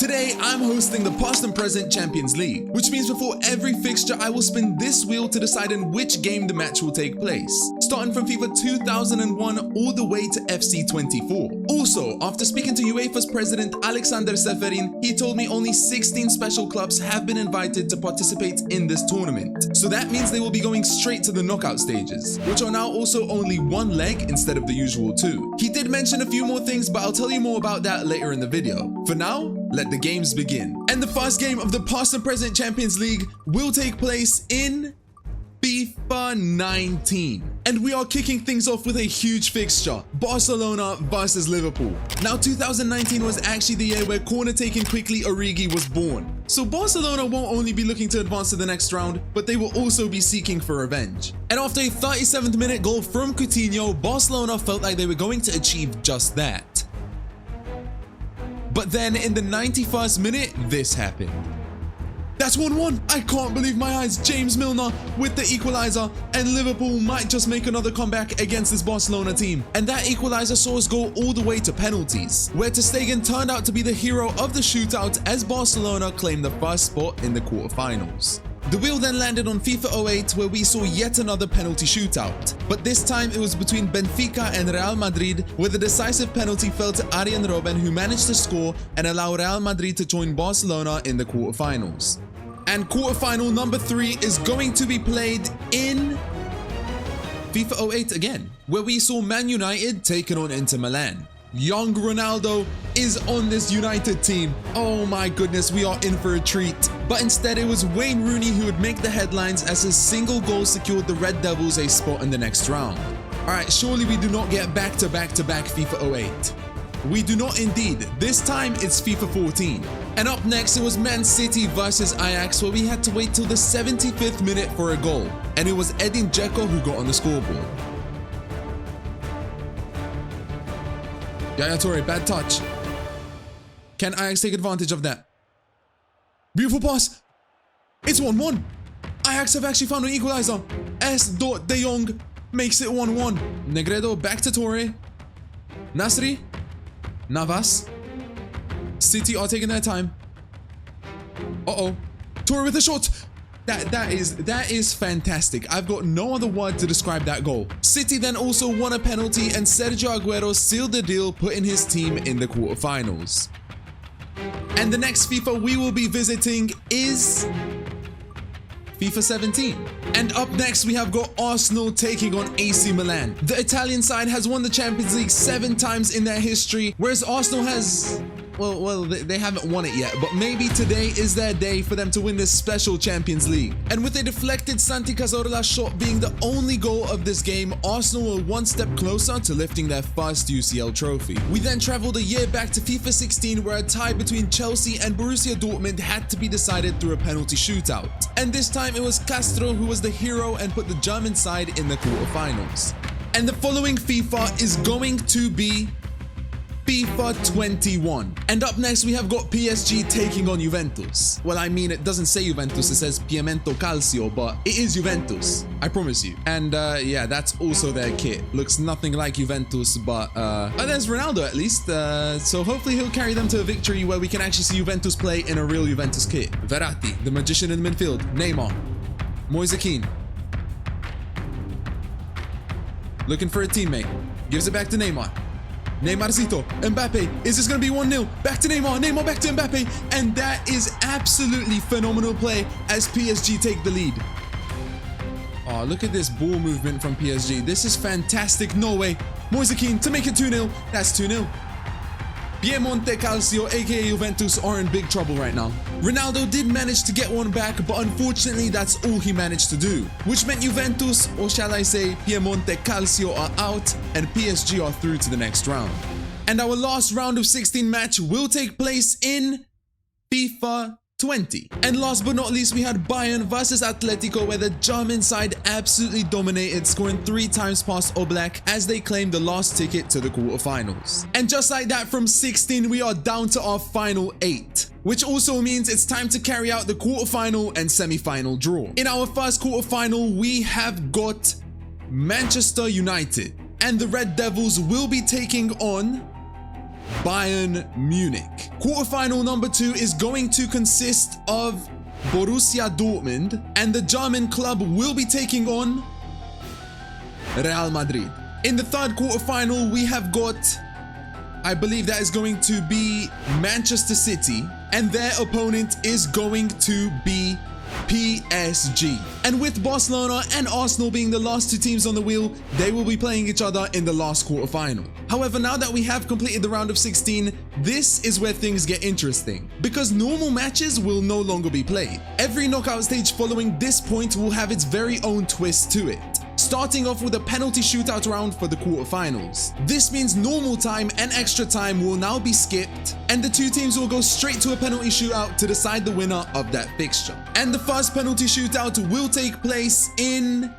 Today, I'm hosting the Past and Present Champions League, which means before every fixture, I will spin this wheel to decide in which game the match will take place, starting from FIFA 2001 all the way to FC 24. Also, after speaking to UEFA's president Alexander Seferin, he told me only 16 special clubs have been invited to participate in this tournament. So that means they will be going straight to the knockout stages, which are now also only one leg instead of the usual two. He did mention a few more things, but I'll tell you more about that later in the video. For now, let the games begin. And the first game of the Past and Present Champions League will take place in FIFA 19. And we are kicking things off with a huge fixture, Barcelona versus Liverpool. Now 2019 was actually the year where corner-taking quickly Origi was born. So Barcelona won't only be looking to advance to the next round, but they will also be seeking for revenge. And after a 37th minute goal from Coutinho, Barcelona felt like they were going to achieve just that. But then in the 91st minute, this happened. That's 1-1. I can't believe my eyes. James Milner with the equalizer, and Liverpool might just make another comeback against this Barcelona team. And that equalizer saw us go all the way to penalties, where ter Stegen turned out to be the hero of the shootout as Barcelona claimed the first spot in the quarterfinals. The wheel then landed on FIFA 08, where we saw yet another penalty shootout. But this time it was between Benfica and Real Madrid, where the decisive penalty fell to Arjen Robben, who managed to score and allow Real Madrid to join Barcelona in the quarterfinals. And quarterfinal number 3 is going to be played in FIFA 08 again, where we saw Man United taking on Inter Milan. Young Ronaldo is on this United team. Oh my goodness, we are in for a treat. But instead it was Wayne Rooney who would make the headlines as his single goal secured the Red Devils a spot in the next round. Alright, surely we do not get back-to-back FIFA 08. We do not indeed. This time it's FIFA 14. And up next it was Man City versus Ajax, where we had to wait till the 75th minute for a goal. And it was Edin Dzeko who got on the scoreboard. Yaya Toure, bad touch. Can Ajax take advantage of that? Beautiful pass. It's 1-1. Ajax have actually found an equalizer. S. De Jong makes it 1-1. Negredo back to Toure. Nasri. Navas. City are taking their time. Uh-oh. Toure with a shot. That is fantastic. I've got no other word to describe that goal. City then also won a penalty, and Sergio Aguero sealed the deal, putting his team in the quarterfinals. And the next FIFA we will be visiting is FIFA 17. And up next we have got Arsenal taking on AC Milan. The Italian side has won the Champions League 7 times in their history, whereas Arsenal has... Well, they haven't won it yet, but maybe today is their day for them to win this special Champions League. And with a deflected Santi Cazorla shot being the only goal of this game, Arsenal were one step closer to lifting their first UCL trophy. We then traveled a year back to FIFA 16, where a tie between Chelsea and Borussia Dortmund had to be decided through a penalty shootout. And this time it was Castro who was the hero and put the German side in the quarterfinals. And the following FIFA is going to be FIFA 21. And up next we have got PSG taking on Juventus. Well, I mean, it doesn't say Juventus, it says Pimento Calcio, but it is Juventus, I promise you. And yeah, that's also their kit. Looks nothing like Juventus, but there's Ronaldo at least. So hopefully he'll carry them to a victory where we can actually see Juventus play in a real Juventus kit. Verratti, the magician in midfield. Neymar. Moise Kean. Looking for a teammate. Gives it back to Neymar. Neymarzito, Mbappe, is this going to be 1-0? Back to Neymar, Neymar back to Mbappe, and that is absolutely phenomenal play as PSG take the lead. Oh, look at this ball movement from PSG. This is fantastic. No way. Moise Kean to make it 2-0. That's 2-0. Piemonte Calcio, aka Juventus, are in big trouble right now. Ronaldo did manage to get one back, but unfortunately that's all he managed to do, which meant Juventus, or shall I say Piemonte Calcio, are out and PSG are through to the next round. And our last round of 16 match will take place in FIFA 20. And last but not least, we had Bayern versus Atletico, where the German side absolutely dominated, scoring 3 times past Oblak as they claimed the last ticket to the quarterfinals. And just like that, from 16 we are down to our final 8, which also means it's time to carry out the quarterfinal and semi-final draw. In our first quarterfinal we have got Manchester United, and the Red Devils will be taking on Bayern Munich. Quarterfinal number 2 is going to consist of Borussia Dortmund, and the German club will be taking on Real Madrid. In the third quarterfinal, we have got, I believe that is going to be Manchester City, and their opponent is going to be PSG. And with Barcelona and Arsenal being the last 2 teams on the wheel, they will be playing each other in the last quarterfinal. However, now that we have completed the round of 16, this is where things get interesting, because normal matches will no longer be played. Every knockout stage following this point will have its very own twist to it, starting off with a penalty shootout round for the quarterfinals. This means normal time and extra time will now be skipped, and the 2 teams will go straight to a penalty shootout to decide the winner of that fixture. And the first penalty shootout will take place in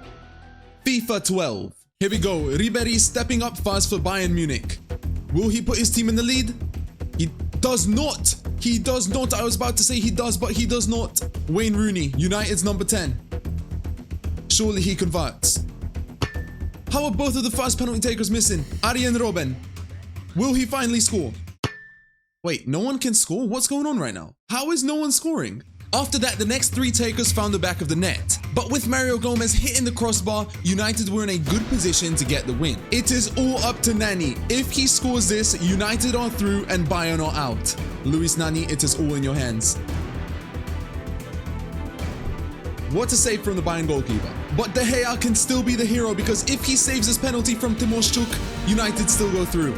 FIFA 12. Here we go, Ribéry stepping up first for Bayern Munich. Will he put his team in the lead? He does not. He does not. I was about to say he does, but he does not. Wayne Rooney, United's number 10. Surely he converts. How are both of the first penalty takers missing? Arjen Robben. Will he finally score? Wait, no one can score? What's going on right now? How is no one scoring? After that, the next 3 takers found the back of the net. But with Mario Gomez hitting the crossbar, United were in a good position to get the win. It is all up to Nani. If he scores this, United are through and Bayern are out. Luis Nani, it is all in your hands. What a save from the Bayern goalkeeper. But De Gea can still be the hero, because if he saves his penalty from Timoshchuk, United still go through.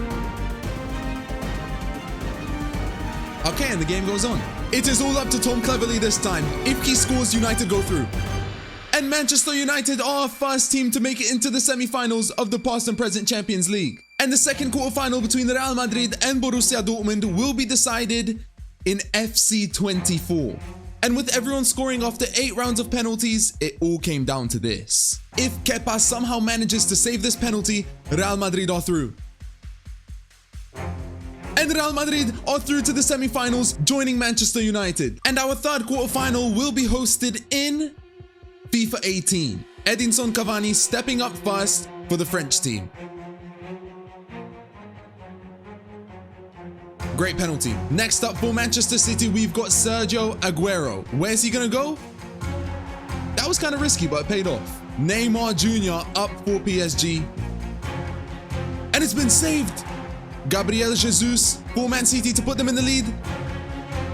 Okay, and the game goes on. It is all up to Tom Cleverley this time. If he scores, United go through. And Manchester United are our first team to make it into the semi-finals of the past and present Champions League. And the second quarterfinal between Real Madrid and Borussia Dortmund will be decided in FC 24. And with everyone scoring after 8 rounds of penalties, it all came down to this. If Kepa somehow manages to save this penalty, Real Madrid are through. And Real Madrid are through to the semi-finals, joining Manchester United. And our third quarterfinal will be hosted in FIFA 18. Edinson Cavani stepping up first for the French team. Great penalty. Next up for Manchester City, we've got Sergio Aguero. Where's he gonna go? That was kind of risky, but it paid off. Neymar Jr. up for PSG. And it's been saved. Gabriel Jesus for Man City to put them in the lead.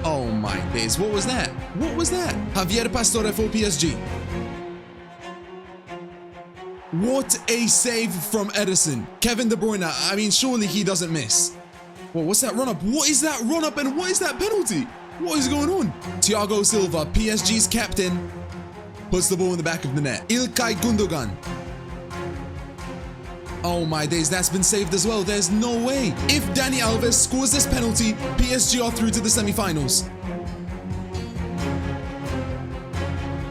Oh my days, what was that? What was that? Javier Pastore for PSG. What a save from Ederson. Kevin De Bruyne, I mean, surely he doesn't miss. Whoa, what's that run-up? What is that run-up and what is that penalty? What is going on? Thiago Silva, PSG's captain, puts the ball in the back of the net. İlkay Gundogan. Oh my days, that's been saved as well. There's no way. If Dani Alves scores this penalty, PSG are through to the semi-finals.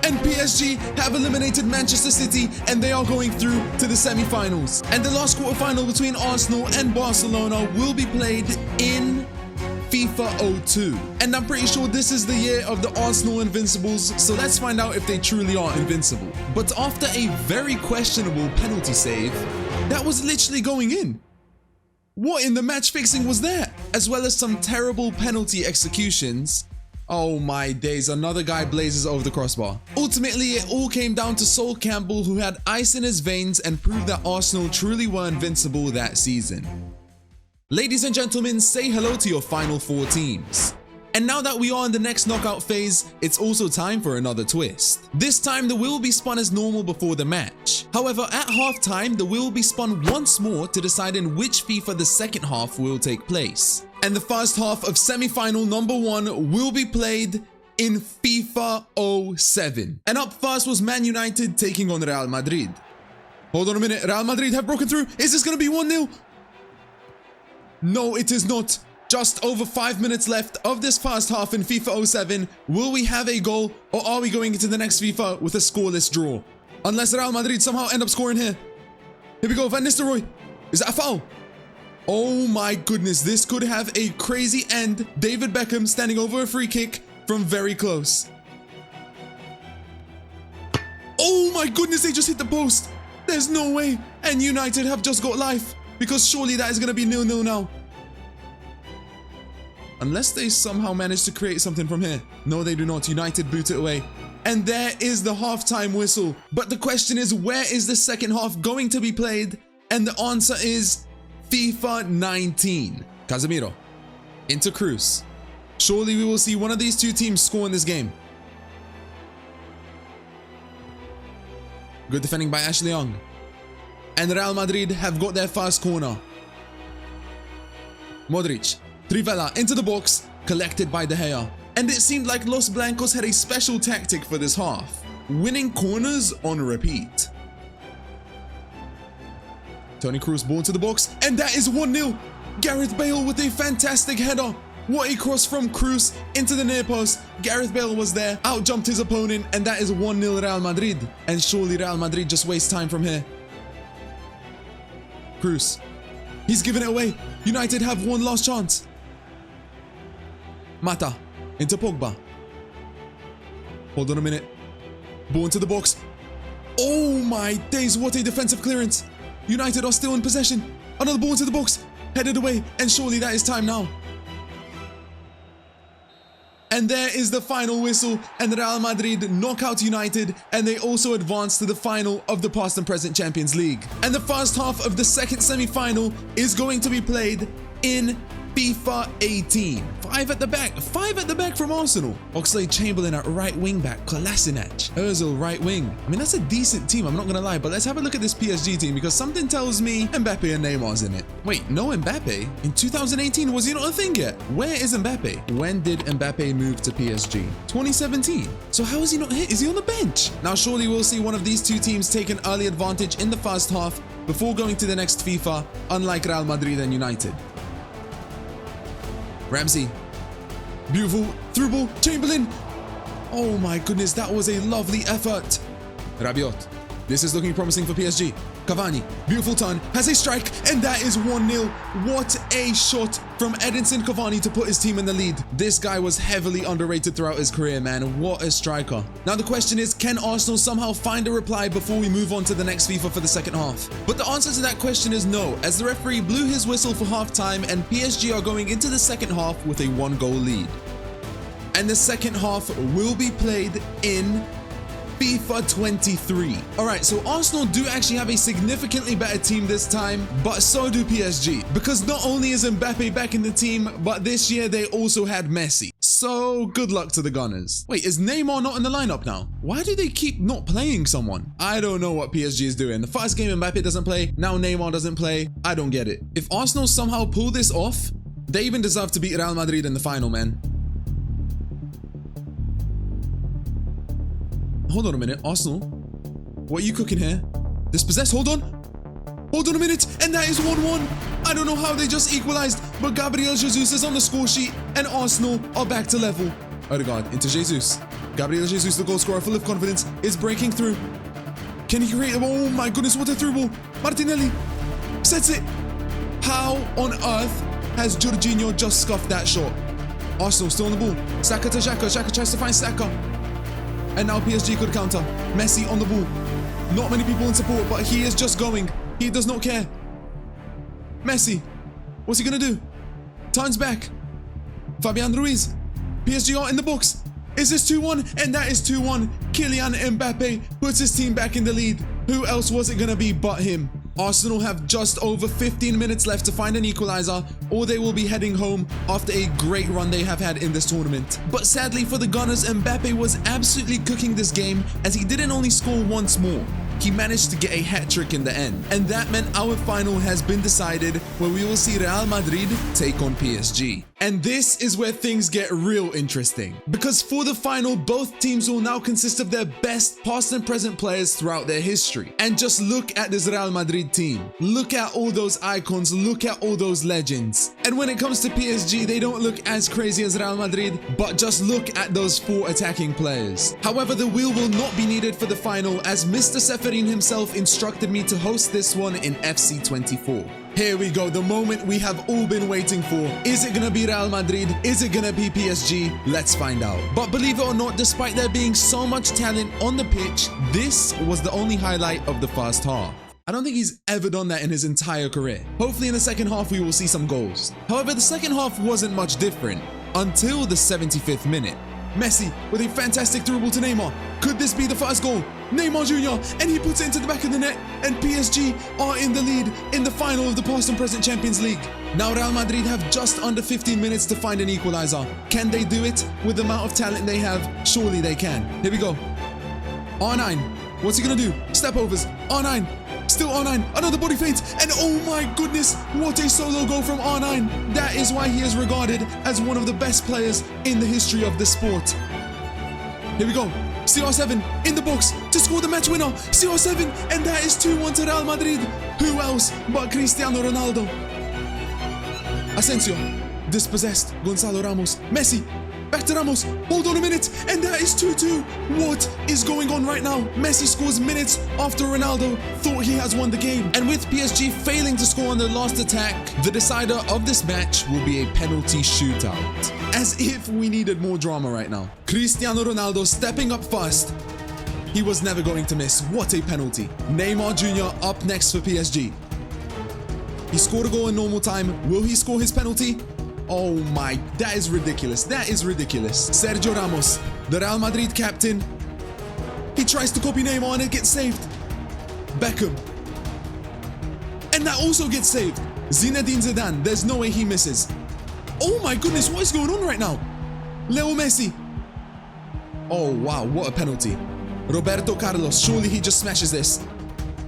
And PSG have eliminated Manchester City and they are going through to the semi-finals. And the last quarterfinal between Arsenal and Barcelona will be played in FIFA 02. And I'm pretty sure this is the year of the Arsenal Invincibles, so let's find out if they truly are invincible. But after a very questionable penalty save, that was literally going in. What in the match fixing was that? As well as some terrible penalty executions. Oh my days, another guy blazes over the crossbar. Ultimately, it all came down to Sol Campbell, who had ice in his veins and proved that Arsenal truly were invincible that season. Ladies and gentlemen, say hello to your final 4 teams. And now that we are in the next knockout phase, it's also time for another twist. This time the wheel will be spun as normal before the match. However, at halftime, the wheel will be spun once more to decide in which FIFA the second half will take place. And the first half of semi-final number 1 will be played in FIFA 07. And up first was Man United taking on Real Madrid. Hold on a minute, Real Madrid have broken through. Is this gonna be 1-0? No, it is not. Just over 5 minutes left of this first half in FIFA 07. Will we have a goal, or are we going into the next FIFA with a scoreless draw? Unless Real Madrid somehow end up scoring here. Here we go, Van Nistelrooy. Is that a foul? Oh my goodness, this could have a crazy end. David Beckham standing over a free kick from very close. Oh my goodness, they just hit the post. There's no way. And United have just got life, because surely that is going to be 0-0 now. Unless they somehow manage to create something from here. No, they do not. United boot it away. And there is the halftime whistle. But the question is, where is the second half going to be played? And the answer is FIFA 19. Casemiro into Cruz. Surely we will see one of these two teams score in this game. Good defending by Ashley Young. And Real Madrid have got their first corner. Modric. Trivela into the box. Collected by De Gea. And it seemed like Los Blancos had a special tactic for this half. Winning corners on repeat. Toni Kroos ball into the box. And that is 1-0. Gareth Bale with a fantastic header. What a cross from Kroos into the near post. Gareth Bale was there, out-jumped his opponent, and that is 1-0 Real Madrid. And surely Real Madrid just wastes time from here. Kroos. He's given it away. United have one last chance. Mata. Into Pogba. Hold on a minute. Ball into the box. Oh my days, what a defensive clearance. United are still in possession. Another ball into the box. Headed away, and surely that is time now. And there is the final whistle, and Real Madrid knock out United, and they also advance to the final of the past and present Champions League. And the first half of the second semi-final is going to be played in FIFA 18. Five at the back from Arsenal. Oxlade-Chamberlain at right wing back, Kolasinac, Ozil right wing. I mean, that's a decent team, I'm not gonna lie, but let's have a look at this PSG team because something tells me Mbappe and Neymar's in it. Wait, no Mbappe? In 2018, was he not a thing yet? Where is Mbappe? When did Mbappe move to PSG? 2017. So how is he not here? Is he on the bench? Now surely we'll see one of these two teams take an early advantage in the first half before going to the next FIFA, unlike Real Madrid and United. Ramsey. Beautiful through ball. Chamberlain. Oh my goodness, that was a lovely effort. Rabiot. This is looking promising for PSG. Cavani. Beautiful turn. Has a strike. And that is 1-0. What a shot from Edinson Cavani to put his team in the lead. This guy was heavily underrated throughout his career, man. What a striker. Now the question is, can Arsenal somehow find a reply before we move on to the next FIFA for the second half? But the answer to that question is no, as the referee blew his whistle for halftime and PSG are going into the second half with a 1-goal lead. And the second half will be played in FIFA 23. Alright, so Arsenal do actually have a significantly better team this time, but so do PSG. Because not only is Mbappe back in the team, but this year they also had Messi. So good luck to the Gunners. Wait, is Neymar not in the lineup now? Why do they keep not playing someone? I don't know what PSG is doing. The first game Mbappe doesn't play, now Neymar doesn't play. I don't get it. If Arsenal somehow pull this off, they even deserve to beat Real Madrid in the final, man. Hold on a minute, Arsenal. What are you cooking here? Dispossess, hold on. Hold on a minute, and that is 1-1. I don't know how they just equalized, but Gabriel Jesus is on the score sheet, and Arsenal are back to level. Odegaard into Jesus. Gabriel Jesus, the goal scorer, full of confidence, is breaking through. Can he create? Oh my goodness, what a through ball. Martinelli sets it. How on earth has Jorginho just scuffed that shot? Arsenal still on the ball. Saka to Xhaka. Xhaka tries to find Saka. And now PSG could counter. Messi on the ball. Not many people in support, but he is just going. He does not care. Messi. What's he gonna do? Turns back. Fabian Ruiz. PSG are in the box. Is this 2-1? And that is 2-1. Kylian Mbappe puts his team back in the lead. Who else was it gonna be but him? Arsenal have just over 15 minutes left to find an equalizer, or they will be heading home after a great run they have had in this tournament. But sadly for the Gunners, Mbappe was absolutely cooking this game as he didn't only score once more. He managed to get a hat-trick in the end. And that meant our final has been decided, where we will see Real Madrid take on PSG. And this is where things get real interesting. Because for the final, both teams will now consist of their best past and present players throughout their history. And just look at this Real Madrid team. Look at all those icons, look at all those legends. And when it comes to PSG, they don't look as crazy as Real Madrid, but just look at those 4 attacking players. However, the wheel will not be needed for the final, as Mr. Seferin himself instructed me to host this one in FC 24. Here we go, the moment we have all been waiting for. Is it gonna be Real Madrid? Is it gonna be PSG? Let's find out. But believe it or not, despite there being so much talent on the pitch, this was the only highlight of the first half. I don't think he's ever done that in his entire career. Hopefully in the second half we will see some goals. However, the second half wasn't much different until the 75th minute. Messi with a fantastic through ball to Neymar. Could this be the first goal? Neymar Jr. and he puts it into the back of the net, and PSG are in the lead in the final of the past and present Champions League. Now Real Madrid have just under 15 minutes to find an equalizer. Can they do it with the amount of talent they have? Surely they can. Here we go. R9. What's he gonna do? Step overs. R9. Still R9. Another body feint. And oh my goodness, what a solo goal from R9. That is why he is regarded as one of the best players in the history of the sport. Here we go. CR7 in the box to score the match winner. CR7, and that is 2-1 to Real Madrid. Who else but Cristiano Ronaldo? Asensio, dispossessed. Gonzalo Ramos. Messi, back to Ramos. Hold on a minute, and that is 2-2. What is going on right now? Messi scores minutes after Ronaldo thought he has won the game. And with PSG failing to score on the last attack, the decider of this match will be a penalty shootout. As if we needed more drama right now. Cristiano Ronaldo stepping up first. He was never going to miss. What a penalty. Neymar Jr. up next for PSG. He scored a goal in normal time. Will he score his penalty? Oh my, that is ridiculous. That is ridiculous. Sergio Ramos, the Real Madrid captain. He tries to copy Neymar and it gets saved. Beckham. And that also gets saved. Zinedine Zidane, there's no way he misses. Oh my goodness, what is going on right now? Leo Messi. Oh wow, what a penalty. Roberto Carlos, surely he just smashes this.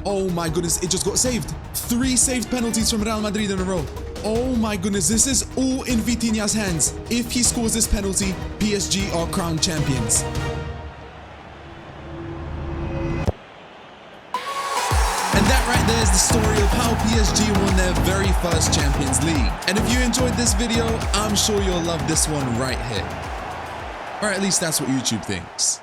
Oh my goodness, it just got saved. 3 saved penalties from Real Madrid in a row. Oh my goodness, this is all in Vitinha's hands. If he scores this penalty, PSG are crowned champions. And that right there is the story of how PSG won their very first Champions League. And if you enjoyed this video, I'm sure you'll love this one right here. Or at least that's what YouTube thinks.